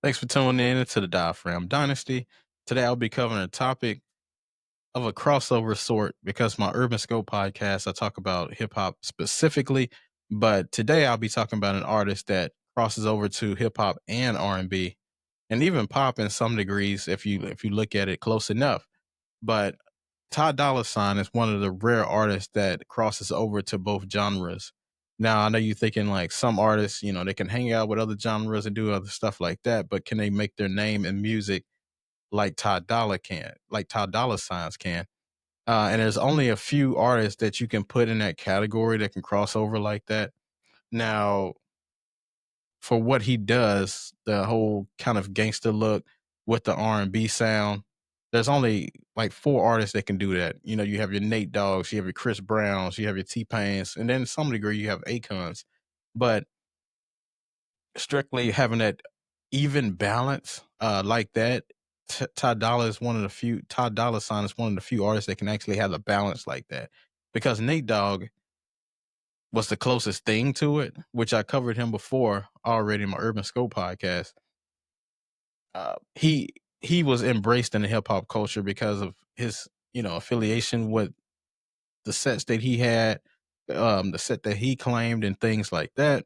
Thanks for tuning in to the Diaphragm Dynasty. Today I'll be covering a topic of a crossover sort because my Urban Scope podcast, I talk about hip hop specifically, but today I'll be talking about an artist that crosses over to hip hop and R&B and even pop in some degrees if you look at it close enough. But Ty Dolla Sign is one of the rare artists that crosses over to both genres. Now, I know you're thinking like some artists, they can hang out with other genres and do other stuff like that, but can they make their name in music like Ty Dolla can, like Ty Dolla Signs can? And there's only a few artists that you can put in that category that can cross over like that. Now, for what he does, the whole kind of gangster look with the R&B sound. There's only like four artists that can do that. You have your Nate Dogg's, you have your Chris Browns, you have your T Pains, and then to some degree you have Akon's. But strictly having that even balance like that, Ty Dolla is one of the few. Ty Dolla Sign is one of the few artists that can actually have a balance like that. Because Nate Dogg was the closest thing to it, which I covered him before already in my Urban Scope podcast. He was embraced in the hip hop culture because of his affiliation with the sets that he had, the set that he claimed, and things like that.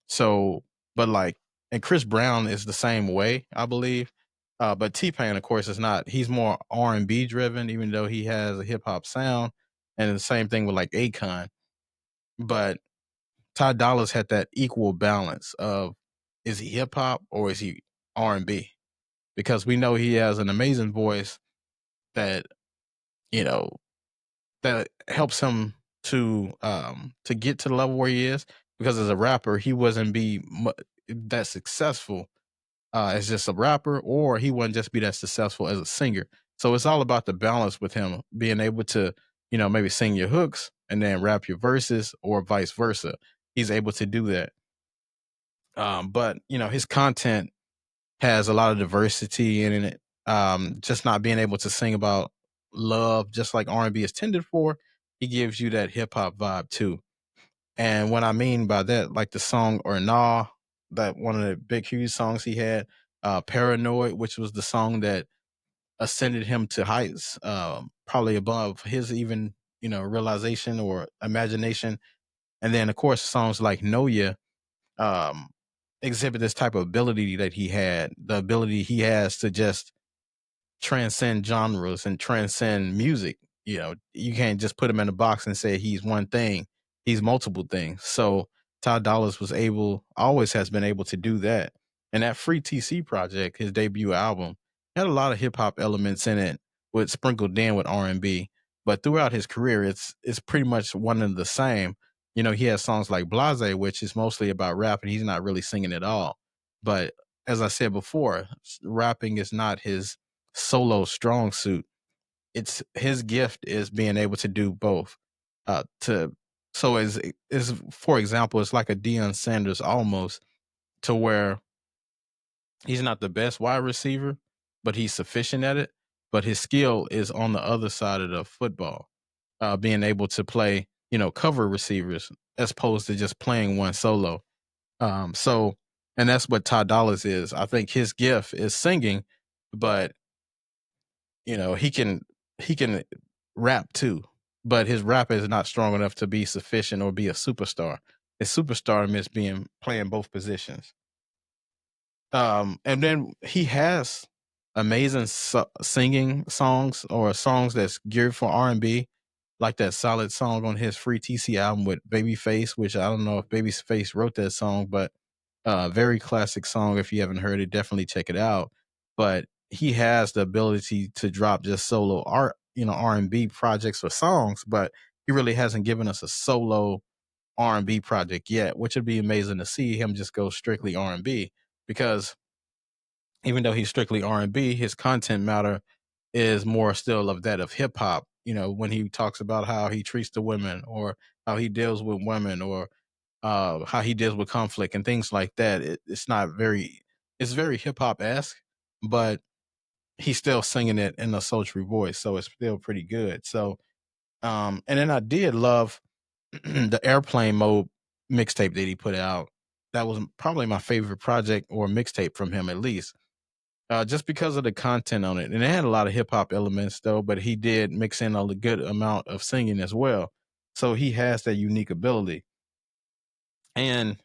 So, but like, and Chris Brown is the same way, I believe. But T Pain, of course, is not. He's more R&B driven, even though he has a hip hop sound. And the same thing with like Akon. But Ty Dolla's had that equal balance of, is he hip hop or is he R&B? Because we know he has an amazing voice that you know that helps him to get to the level where he is. Because as a rapper, he wasn't that successful as just a rapper, or he wouldn't just be that successful as a singer. So it's all about the balance with him being able to maybe sing your hooks and then rap your verses, or vice versa. He's able to do that. But his content has a lot of diversity in it. Just not being able to sing about love, just like R&B is tended for, he gives you that hip hop vibe too. And what I mean by that, like the song or Nah, that one of the big huge songs he had, Paranoid, which was the song that ascended him to heights, probably above his even, realization or imagination. And then of course songs like Know Ya, um, exhibit this type of ability that he had, the ability he has to just transcend genres and transcend music. You can't just put him in a box and say he's one thing. He's multiple things. So Ty Dollars always has been able to do that. And that Free TC project, his debut album, had a lot of hip hop elements in it, with sprinkled in with R&B. But throughout his career, it's pretty much one and the same. He has songs like Blase, which is mostly about rapping. He's not really singing at all. But as I said before, rapping is not his solo strong suit. It's his gift is being able to do both. To so as for example, it's like a Deion Sanders almost, to where he's not the best wide receiver, but he's sufficient at it. But his skill is on the other side of the football, being able to play, cover receivers as opposed to just playing one solo. So, and that's what Ty Dollars is. I think his gift is singing, but he can rap too, but his rap is not strong enough to be sufficient or be a superstar. His superstar is being playing both positions. And then he has amazing singing songs, or songs that's geared for R&B, like that solid song on his Free TC album with Babyface, which I don't know if Babyface wrote that song, but very classic song. If you haven't heard it, definitely check it out. But he has the ability to drop just solo R&B projects or songs, but he really hasn't given us a solo R&B project yet, which would be amazing to see him just go strictly R&B. Because even though he's strictly R&B, his content matter is more still of that of hip hop. When he talks about how he treats the women, or how he deals with women, or how he deals with conflict and things like that. It's very hip hop esque, but he's still singing it in a sultry voice, so it's still pretty good. So, and then I did love the Airplane Mode mixtape that he put out. that was probably my favorite project or mixtape from him, at least. Just because of the content on it. And it had a lot of hip hop elements though, but he did mix in a good amount of singing as well. So he has that unique ability. And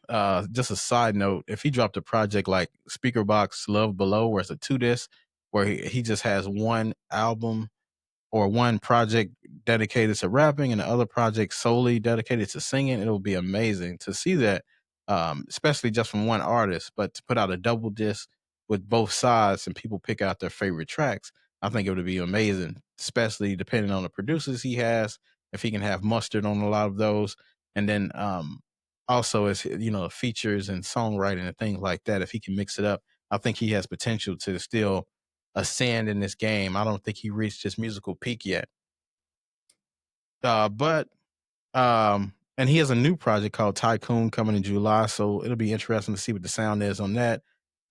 just a side note, if he dropped a project like Speaker Box Love Below, where it's a two disc, where he just has one album or one project dedicated to rapping and the other project solely dedicated to singing, it will be amazing to see that, especially just from one artist. But to put out a double disc with both sides and people pick out their favorite tracks, I think it would be amazing, especially depending on the producers he has, if he can have mustard on a lot of those. And then also, as features and songwriting and things like that, if he can mix it up, I think he has potential to still ascend in this game. I don't think he reached his musical peak yet. But and he has a new project called Tycoon coming in July, so it'll be interesting to see what the sound is on that,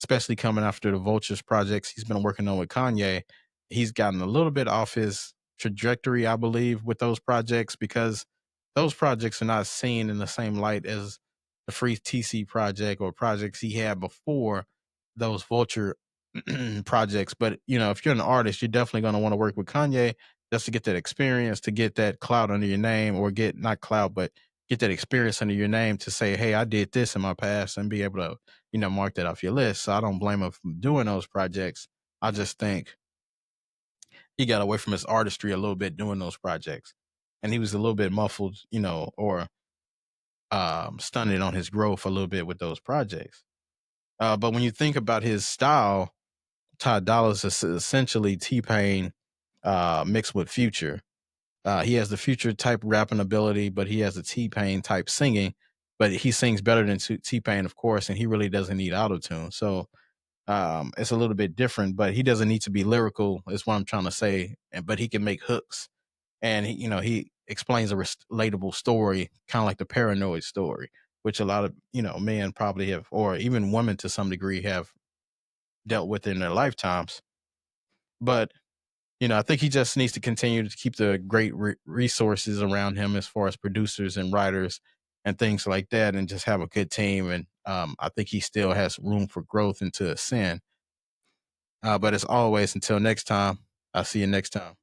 especially coming after the Vultures projects he's been working on with Kanye. He's gotten a little bit off his trajectory, I believe, with those projects because those projects are not seen in the same light as the Free TC project or projects he had before those Vulture projects. But if you're an artist, you're definitely going to want to work with Kanye just to get that experience, to get that clout under your name, or get not clout, but get that experience under your name to say, hey, I did this in my past and be able to, mark that off your list. So I don't blame him for doing those projects. I just think he got away from his artistry a little bit doing those projects. And he was a little bit muffled, or stunted on his growth a little bit with those projects. But when you think about his style, Ty Dolla's is essentially T-Pain mixed with Future. He has the Future type rapping ability, but he has the T-Pain type singing. But he sings better than T-Pain, of course, and he really doesn't need auto-tune. So it's a little bit different, but he doesn't need to be lyrical, is what I'm trying to say. But he can make hooks. And he explains a relatable story, kind of like the Paranoid story, which a lot of men probably have, or even women to some degree, have dealt with in their lifetimes. But I think he just needs to continue to keep the great resources around him as far as producers and writers and things like that, and just have a good team. And I think he still has room for growth and to ascend. But as always, until next time, I'll see you next time.